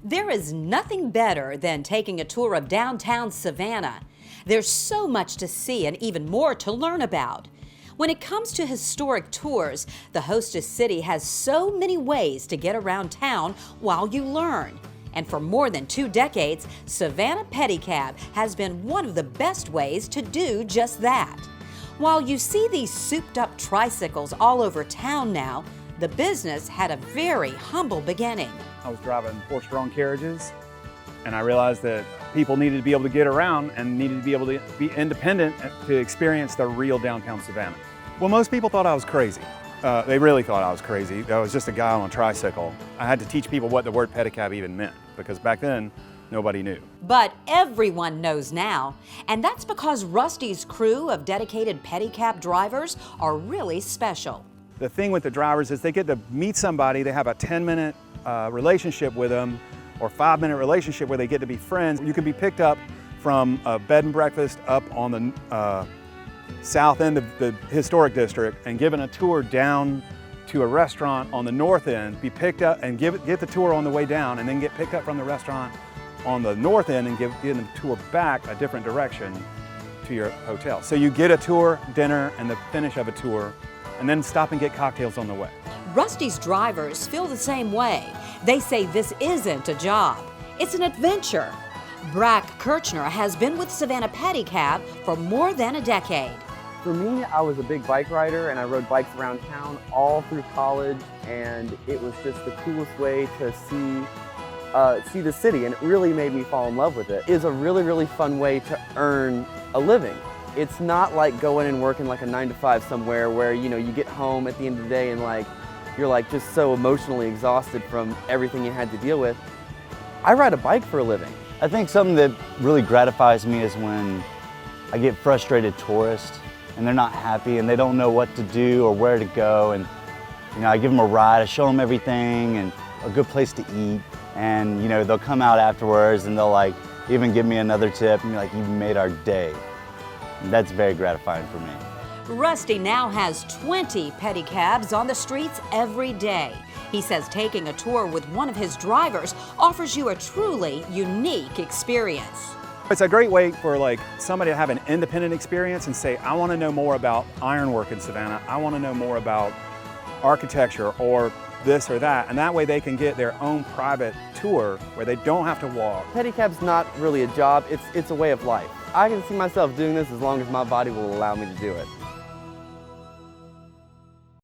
There is nothing better than taking a tour of downtown Savannah. There's so much to see and even more to learn about. When it comes to historic tours, the hostess city has so many ways to get around town while you learn. And for more than 2 decades, Savannah Pedicab has been one of the best ways to do just that. While you see these souped-up tricycles all over town now, the business had a very humble beginning. I was driving horse-drawn carriages, and I realized that people needed to be able to get around and needed to be able to be independent to experience the real downtown Savannah. Well, most people thought I was crazy. They really thought I was crazy. I was just a guy on a tricycle. I had to teach people what the word pedicab even meant, because back then, nobody knew. But everyone knows now, and that's because Rusty's crew of dedicated pedicab drivers are really special. The thing with the drivers is they get to meet somebody, they have a 10-minute relationship with them, or 5-minute relationship where they get to be friends. You can be picked up from a bed and breakfast up on the south end of the historic district and given a tour down to a restaurant on the north end, be picked up and get the tour on the way down, and then get picked up from the restaurant on the north end and give the tour back a different direction to your hotel. So you get a tour, dinner, and the finish of a tour, and then stop and get cocktails on the way. Rusty's drivers feel the same way. They say this isn't a job, it's an adventure. Brack Kirchner has been with Savannah Pedicab for more than a decade. For me, I was a big bike rider and I rode bikes around town all through college, and it was just the coolest way to see the city, and it really made me fall in love with it. It is a really, really fun way to earn a living. It's not like going and working like a 9-to-5 somewhere where, you know, you get home at the end of the day and you're just so emotionally exhausted from everything you had to deal with. I ride a bike for a living. I think something that really gratifies me is when I get frustrated tourists and they're not happy and they don't know what to do or where to go, and I give them a ride, I show them everything and a good place to eat, and they'll come out afterwards and they'll even give me another tip and be like, "You made our day." And that's very gratifying for me. Rusty now has 20 pedicabs on the streets every day. He says taking a tour with one of his drivers offers you a truly unique experience. It's a great way for somebody to have an independent experience and say, "I want to know more about ironwork in Savannah. I want to know more about architecture or this or that," and that way they can get their own private tour where they don't have to walk. Pedicab's not really a job, it's a way of life. I can see myself doing this as long as my body will allow me to do it.